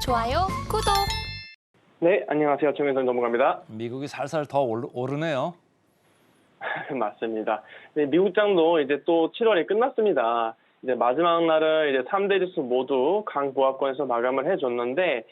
좋아요, 구독. 네, 안녕하세요. 정현선 전문가입니다. 미국이 살살 더 오르네요. 맞습니다. 네, 미국장도 이제 또 7월이 끝났습니다. 이제 마지막 날은 이제 3대 지수 모두 강보합권에서 마감을 해줬는데,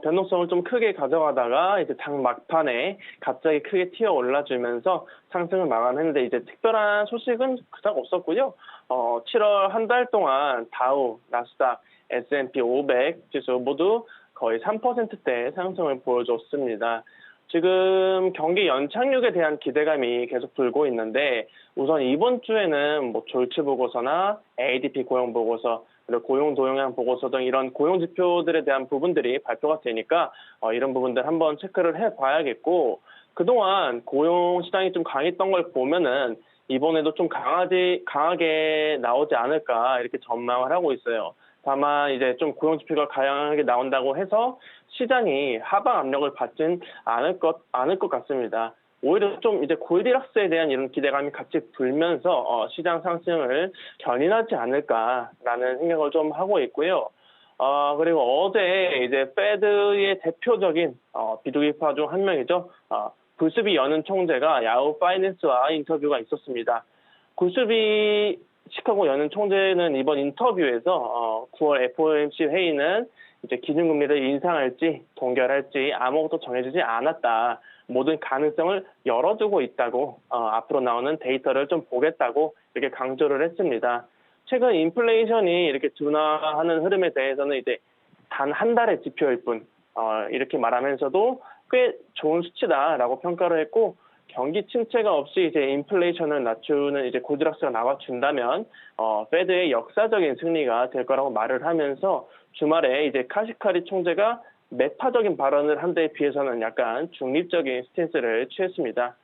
변동성을 좀 크게 가져가다가 이제 장 막판에 갑자기 크게 튀어 올라주면서 상승을 마감했는데, 이제 특별한 소식은 그닥 없었고요. 7월 한 달 동안 다우, 나스닥, S&P 500 지수 모두 거의 3%대 상승을 보여줬습니다. 지금 경기 연착륙에 대한 기대감이 계속 불고 있는데, 우선 이번 주에는 뭐 졸지 보고서나 ADP 고용 보고서, 그리고 고용 도용량 보고서 등 이런 고용 지표들에 대한 부분들이 발표가 되니까 이런 부분들 한번 체크를 해봐야겠고, 그동안 고용 시장이 좀 강했던 걸 보면은 이번에도 좀 강하게 나오지 않을까 이렇게 전망을 하고 있어요. 다만 이제 좀 고용 지표가 강하게 나온다고 해서 시장이 하방 압력을 받진 않을 것 같습니다. 오히려 좀 이제 골디락스에 대한 이런 기대감이 같이 불면서 시장 상승을 견인하지 않을까라는 생각을 좀 하고 있고요. 그리고 어제 이제 페드의 대표적인 비둘기파 중 한 명이죠. 굴스비 연은 총재가 야후 파이낸스와 인터뷰가 있었습니다. 굴스비 시카고 연은 총재는 이번 인터뷰에서 9월 FOMC 회의는 이제 기준금리를 인상할지 동결할지 아무것도 정해지지 않았다. 모든 가능성을 열어두고 있다고 앞으로 나오는 데이터를 좀 보겠다고 이렇게 강조를 했습니다. 최근 인플레이션이 이렇게 둔화하는 흐름에 대해서는 이제 단 한 달의 지표일 뿐 이렇게 말하면서도 꽤 좋은 수치다라고 평가를 했고, 경기 침체가 없이 이제 인플레이션을 낮추는 이제 골드락스가 나와준다면 페드의 역사적인 승리가 될 거라고 말을 하면서 주말에 이제 카시카리 총재가 매파적인 발언을 한 데에 비해서는 약간 중립적인 스탠스를 취했습니다.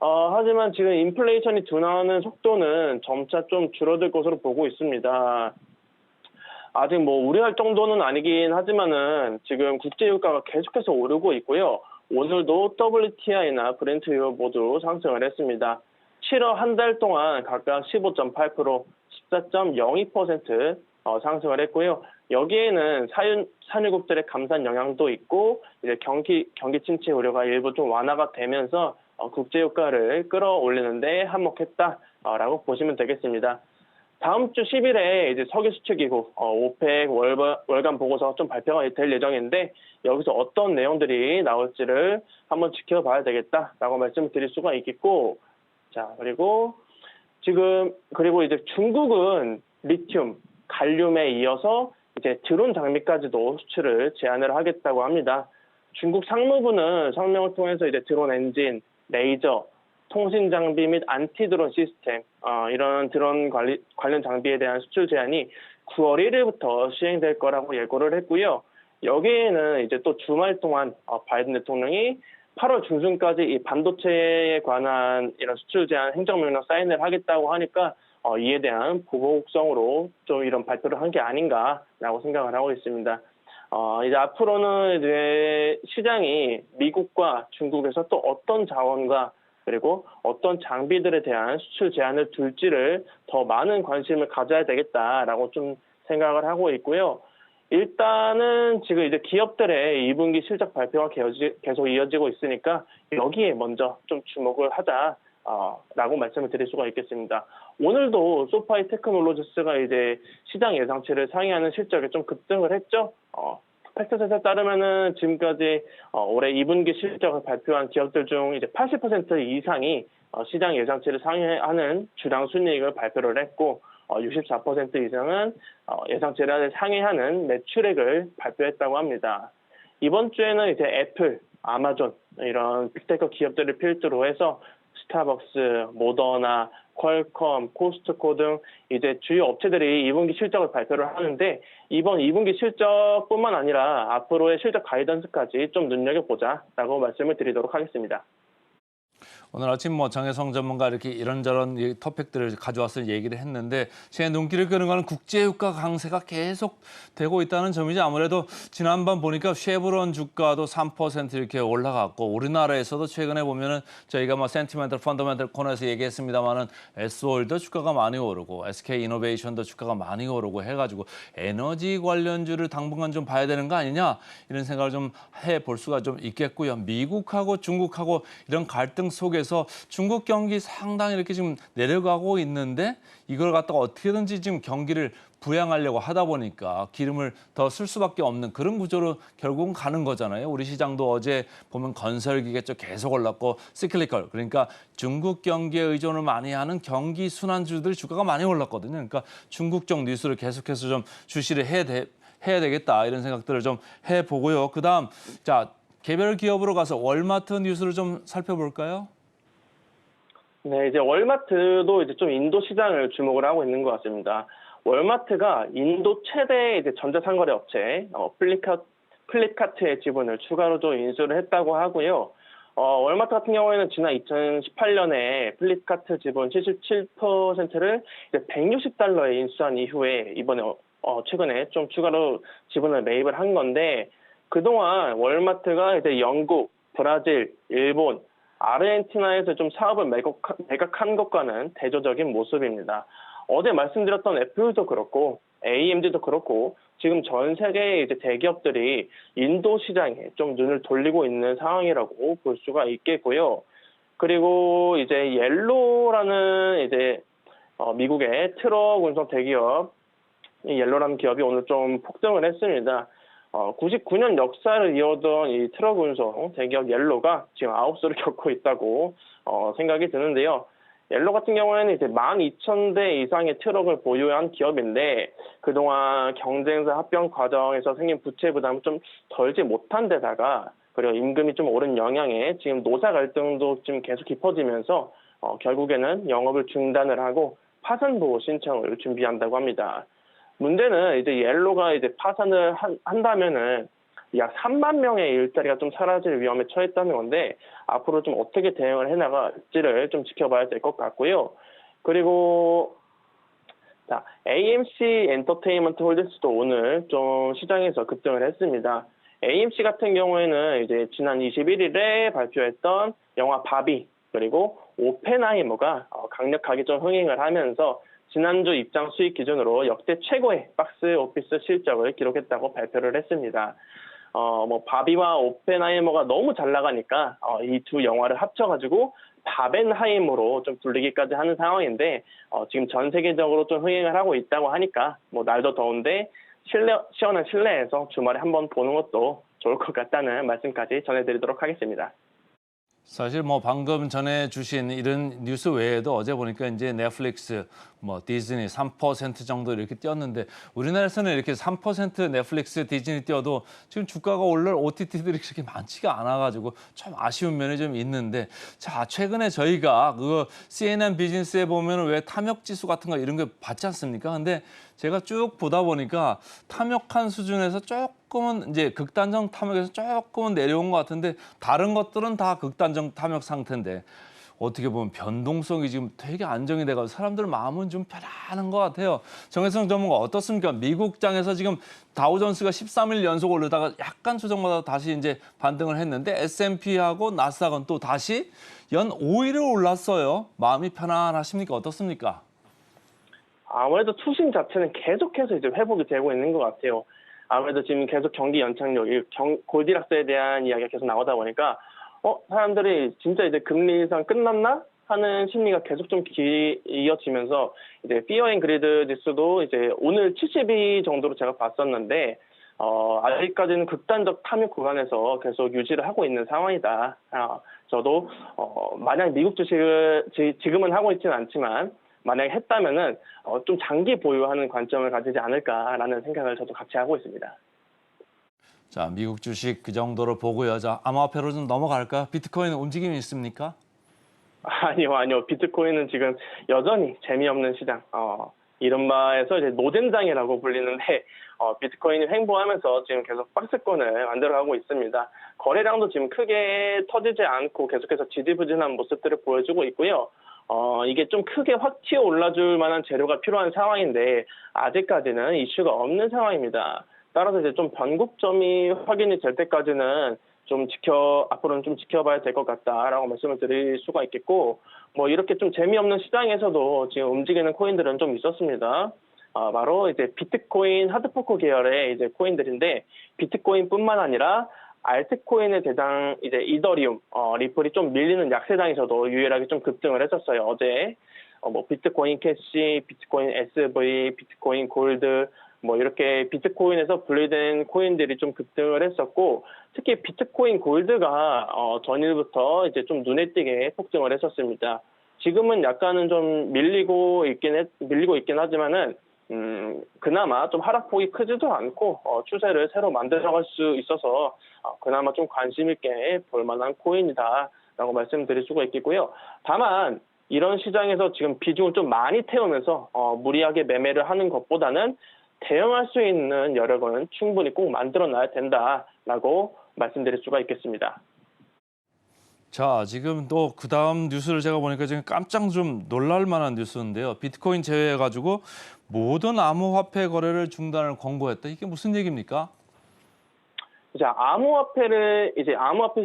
하지만 지금 인플레이션이 둔화하는 속도는 점차 좀 줄어들 것으로 보고 있습니다. 아직 뭐 우려할 정도는 아니긴 하지만은 지금 국제유가가 계속해서 오르고 있고요. 오늘도 WTI나 브렌트유 모두 상승을 했습니다. 7월 한 달 동안 각각 15.8%, 14.02% 상승을 했고요. 여기에는 산유국들의 감산 영향도 있고, 이제 경기 침체 우려가 일부 좀 완화가 되면서 국제유가를 끌어올리는데 한몫했다라고 보시면 되겠습니다. 다음 주 10일에 이제 석유 수출기구 오펙 월간 보고서 좀 발표가 될 예정인데, 여기서 어떤 내용들이 나올지를 한번 지켜봐야 되겠다라고 말씀을 드릴 수가 있겠고, 자, 그리고 이제 중국은 리튬, 갈륨에 이어서 이제 드론 장비까지도 수출을 제한을 하겠다고 합니다. 중국 상무부는 성명을 통해서 이제 드론 엔진, 레이저, 통신 장비 및 안티 드론 시스템, 이런 드론 관련 장비에 대한 수출 제한이 9월 1일부터 시행될 거라고 예고를 했고요. 여기에는 이제 또 주말 동안 바이든 대통령이 8월 중순까지 이 반도체에 관한 이런 수출 제한 행정명령 사인을 하겠다고 하니까 이에 대한 보복성으로 좀 이런 발표를 한 게 아닌가라고 생각을 하고 있습니다. 이제 앞으로는 이제 시장이 미국과 중국에서 또 어떤 자원과 그리고 어떤 장비들에 대한 수출 제한을 둘지를 더 많은 관심을 가져야 되겠다라고 좀 생각을 하고 있고요. 일단은 지금 이제 기업들의 2분기 실적 발표가 계속 이어지고 있으니까 여기에 먼저 좀 주목을 하자라고 말씀을 드릴 수가 있겠습니다. 오늘도 소파이 테크놀로지스가 이제 시장 예상치를 상회하는 실적에 좀 급등을 했죠. 팩트셋에 따르면은 지금까지 올해 2분기 실적을 발표한 기업들 중 이제 80% 이상이 시장 예상치를 상회하는 주당 순이익을 발표를 했고, 64% 이상은 예상치를 상회하는 매출액을 발표했다고 합니다. 이번 주에는 이제 애플, 아마존 이런 빅테크 기업들을 필두로 해서 스타벅스, 모더나, 퀄컴, 코스트코 등 이제 주요 업체들이 2분기 실적을 발표를 하는데, 이번 2분기 실적뿐만 아니라 앞으로의 실적 가이던스까지 좀 눈여겨보자라고 말씀을 드리도록 하겠습니다. 오늘 아침 뭐 정혜성 전문가 이렇게 이런저런 토픽들을 가져와서 얘기를 했는데 제 눈길을 끄는 거는 국제유가 강세가 계속 되고 있다는 점이지. 아무래도 지난번 보니까 쉐브론 주가도 3% 이렇게 올라갔고 우리나라에서도 최근에 보면은 저희가 뭐 센티멘털 펀더멘털 코너에서 얘기했습니다마는 S-오일도 주가가 많이 오르고 SK이노베이션도 주가가 많이 오르고 해가지고 에너지 관련주를 당분간 좀 봐야 되는 거 아니냐 이런 생각을 좀 해볼 수가 좀 있겠고요. 미국하고 중국하고 이런 갈등 속에서 중국 경기 상당히 이렇게 지금 내려가고 있는데 이걸 갖다가 어떻게든지 지금 경기를 부양하려고 하다 보니까 기름을 더 쓸 수밖에 없는 그런 구조로 결국은 가는 거잖아요. 우리 시장도 어제 보면 건설기계 쪽 계속 올랐고 시클리컬 그러니까 중국 경기에 의존을 많이 하는 경기 순환주들 주가가 많이 올랐거든요. 그러니까 중국 쪽 뉴스를 계속해서 좀 주시를 해야 되겠다 이런 생각들을 좀 해보고요. 그다음 자 개별 기업으로 가서 월마트 뉴스를 좀 살펴볼까요? 네, 이제 월마트도 이제 좀 인도 시장을 주목을 하고 있는 것 같습니다. 월마트가 인도 최대 이제 전자상거래 업체 플리카트의 지분을 추가로 좀 인수를 했다고 하고요. 월마트 같은 경우에는 지난 2018년에 플리카트 지분 77%를 이제 $160에 인수한 이후에 이번에 최근에 좀 추가로 지분을 매입을 한 건데 그동안 월마트가 이제 영국, 브라질, 일본, 아르헨티나에서 좀 사업을 매각한 것과는 대조적인 모습입니다. 어제 말씀드렸던 애플도 그렇고 AMD도 그렇고 지금 전 세계의 이제 대기업들이 인도 시장에 좀 눈을 돌리고 있는 상황이라고 볼 수가 있겠고요. 그리고 이제 옐로라는 이제 미국의 트럭 운송 대기업 이 옐로라는 기업이 오늘 좀 폭등을 했습니다. 99년 역사를 이어던 이 트럭 운송 대기업 옐로가 지금 아웃소를 겪고 있다고 생각이 드는데요. 옐로 같은 경우에는 이제 12,000대 이상의 트럭을 보유한 기업인데 그동안 경쟁사 합병 과정에서 생긴 부채 부담을 좀 덜지 못한 데다가 그리고 임금이 좀 오른 영향에 지금 노사 갈등도 지금 계속 깊어지면서 결국에는 영업을 중단을 하고 파산 보호 신청을 준비한다고 합니다. 문제는 이제 옐로가 이제 파산을 한다면은 약 3만 명의 일자리가 좀 사라질 위험에 처했다는 건데 앞으로 좀 어떻게 대응을 해나갈지를 좀 지켜봐야 될 것 같고요. 그리고 자, AMC 엔터테인먼트 홀딩스도 오늘 좀 시장에서 급등을 했습니다. AMC 같은 경우에는 이제 지난 21일에 발표했던 영화 바비 그리고 오펜하이머가 강력하게 좀 흥행을 하면서 지난주 입장 수익 기준으로 역대 최고의 박스 오피스 실적을 기록했다고 발표를 했습니다. 바비와 오펜하이머가 너무 잘 나가니까 이 두 영화를 합쳐가지고 바벤하임으로 좀 불리기까지 하는 상황인데 지금 전 세계적으로 좀 흥행을 하고 있다고 하니까 날도 더운데 시원한 실내에서 주말에 한번 보는 것도 좋을 것 같다는 말씀까지 전해드리도록 하겠습니다. 사실 뭐 방금 전에 주신 이런 뉴스 외에도 어제 보니까 이제 넷플릭스, 뭐 디즈니 3% 정도 이렇게 뛰었는데 우리나라에서는 이렇게 3% 넷플릭스, 디즈니 뛰어도 지금 주가가 오를 OTT들이 그렇게 많지가 않아가지고 좀 아쉬운 면이 좀 있는데 자 최근에 저희가 그 CNN 비즈니스에 보면 왜 탐욕 지수 같은 거 이런 거 받지 않습니까? 근데 제가 쭉 보다 보니까 탐욕한 수준에서 조금은 이제 극단적 탐욕에서 조금은 내려온 것 같은데 다른 것들은 다 극단적 탐욕 상태인데 어떻게 보면 변동성이 지금 되게 안정이 돼가지고 사람들 마음은 좀 편안한 것 같아요. 정혜성 전문가 어떻습니까? 미국장에서 지금 다우존스가 13일 연속 오르다가 약간 조정받아 다시 이제 반등을 했는데 S&P하고 나스닥은 또 다시 연 5일을 올랐어요. 마음이 편안하십니까? 어떻습니까? 아무래도 투심 자체는 계속해서 이제 회복이 되고 있는 것 같아요. 아무래도 지금 계속 경기 연착륙, 골디락스에 대한 이야기가 계속 나오다 보니까 사람들이 진짜 이제 금리 인상 끝났나 하는 심리가 계속 좀 이어지면서 이제 피어 앤 그리드 지수도 이제 오늘 72 정도로 제가 봤었는데 아직까지는 극단적 탐욕 구간에서 계속 유지를 하고 있는 상황이다. 저도 만약 미국 주식을 지금은 하고 있지는 않지만 만약에 했다면은 좀 장기 보유하는 관점을 가지지 않을까라는 생각을 저도 같이 하고 있습니다. 자, 미국 주식 그 정도로 보고요. 자, 암호화폐로 좀 넘어갈까요? 비트코인 움직임이 있습니까? 아니요. 비트코인은 지금 여전히 재미없는 시장. 이른바에서 이제 노잼장이라고 불리는데 비트코인이 횡보하면서 지금 계속 박스권을 만들어가고 있습니다. 거래량도 지금 크게 터지지 않고 계속해서 지지부진한 모습들을 보여주고 있고요. 이게 좀 크게 확 튀어 올라줄 만한 재료가 필요한 상황인데 아직까지는 이슈가 없는 상황입니다. 따라서 이제 좀 변곡점이 확인이 될 때까지는 앞으로는 좀 지켜봐야 될 것 같다라고 말씀을 드릴 수가 있겠고, 뭐 이렇게 좀 재미없는 시장에서도 지금 움직이는 코인들은 좀 있었습니다. 바로 이제 비트코인 하드포크 계열의 이제 코인들인데, 비트코인뿐만 아니라 알트코인의 대장 이제 이더리움, 리플이 좀 밀리는 약세장에서도 유일하게 좀 급등을 했었어요. 어제 뭐 비트코인 캐시, 비트코인 SV, 비트코인 골드, 뭐 이렇게 비트코인에서 분리된 코인들이 좀 급등을 했었고, 특히 비트코인 골드가 전일부터 이제 좀 눈에 띄게 폭등을 했었습니다. 지금은 약간은 좀 밀리고 있긴 하지만은 그나마 좀 하락폭이 크지도 않고 추세를 새로 만들어갈 수 있어서 그나마 좀 관심 있게 볼 만한 코인이다라고 말씀드릴 수가 있겠고요. 다만 이런 시장에서 지금 비중을 좀 많이 태우면서 무리하게 매매를 하는 것보다는 대응할 수 있는 여력은 충분히 꼭 만들어놔야 된다라고 말씀드릴 수가 있겠습니다. 자, 지금 또 그다음 뉴스를 제가 보니까 지금 깜짝 좀 놀랄 만한 뉴스인데요. 비트코인 제외해가지고 모든 암호화폐 거래를 중단을 권고했다. 이게 무슨 얘기입니까? 자, 암호화폐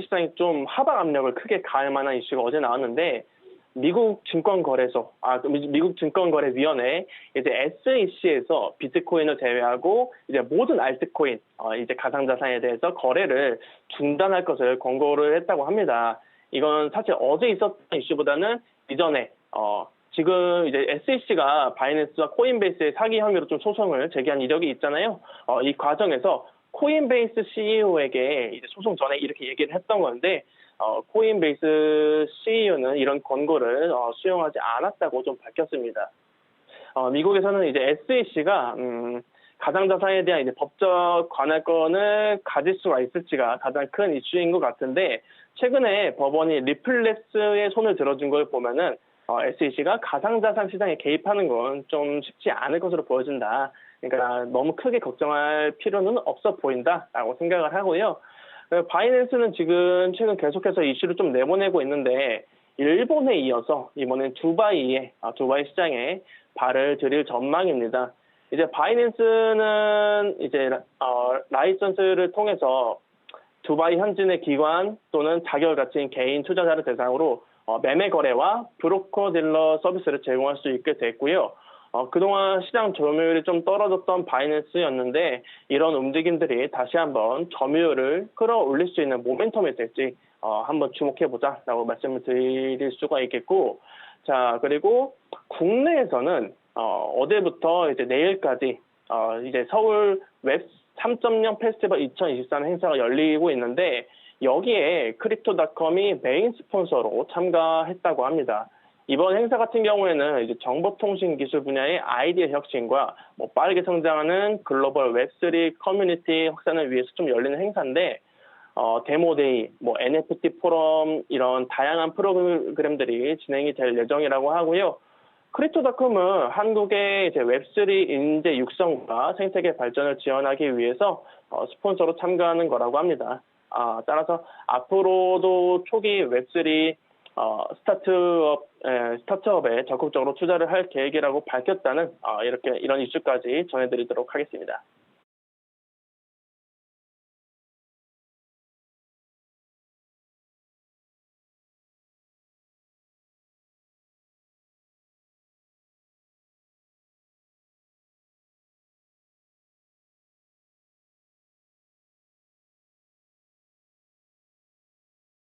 시장이 좀 하방 압력을 크게 가할 만한 이슈가 어제 나왔는데, 미국 증권거래위원회 이제 SEC에서 비트코인을 제외하고 이제 모든 알트코인, 이제 가상자산에 대해서 거래를 중단할 것을 권고를 했다고 합니다. 이건 사실 어제 있었던 이슈보다는 이전에 지금 이제 SEC가 바이낸스와 코인베이스의 사기 혐의로 좀 소송을 제기한 이력이 있잖아요. 이 과정에서 코인베이스 CEO에게 이제 소송 전에 이렇게 얘기를 했던 건데, 코인베이스 CEO는 이런 권고를 수용하지 않았다고 좀 밝혔습니다. 미국에서는 이제 SEC가 가상자산에 대한 이제 법적 관할권을 가질 수가 있을지가 가장 큰 이슈인 것 같은데, 최근에 법원이 리플랩스의 손을 들어준 걸 보면은 SEC가 가상자산 시장에 개입하는 건 좀 쉽지 않을 것으로 보여진다. 그러니까 너무 크게 걱정할 필요는 없어 보인다라고 생각을 하고요. 바이낸스는 지금 최근 계속해서 이슈를 좀 내보내고 있는데, 일본에 이어서 이번엔 두바이 시장에 발을 들일 전망입니다. 이제 바이낸스는 이제 라이선스를 통해서 두바이 현지의 기관 또는 자격을 가진 개인 투자자를 대상으로 매매 거래와 브로커 딜러 서비스를 제공할 수 있게 됐고요. 그동안 시장 점유율이 좀 떨어졌던 바이낸스였는데, 이런 움직임들이 다시 한번 점유율을 끌어올릴 수 있는 모멘텀이 될지 한번 주목해보자라고 말씀을 드릴 수가 있겠고, 자, 그리고 국내에서는 어제부터 이제 내일까지 이제 서울 웹 3.0 페스티벌 2023 행사가 열리고 있는데, 여기에 크립토닷컴이 메인 스폰서로 참가했다고 합니다. 이번 행사 같은 경우에는 이제 정보통신 기술 분야의 아이디어 혁신과 뭐 빠르게 성장하는 글로벌 웹3 커뮤니티 확산을 위해서 좀 열리는 행사인데, 데모데이, 뭐 NFT 포럼 이런 다양한 프로그램들이 진행이 될 예정이라고 하고요. 크립토닷컴은 한국의 이제 웹3 인재 육성과 생태계 발전을 지원하기 위해서 스폰서로 참가하는 거라고 합니다. 따라서 앞으로도 초기 웹3 스타트업에 적극적으로 투자를 할 계획이라고 밝혔다는 이런 이슈까지 전해드리도록 하겠습니다.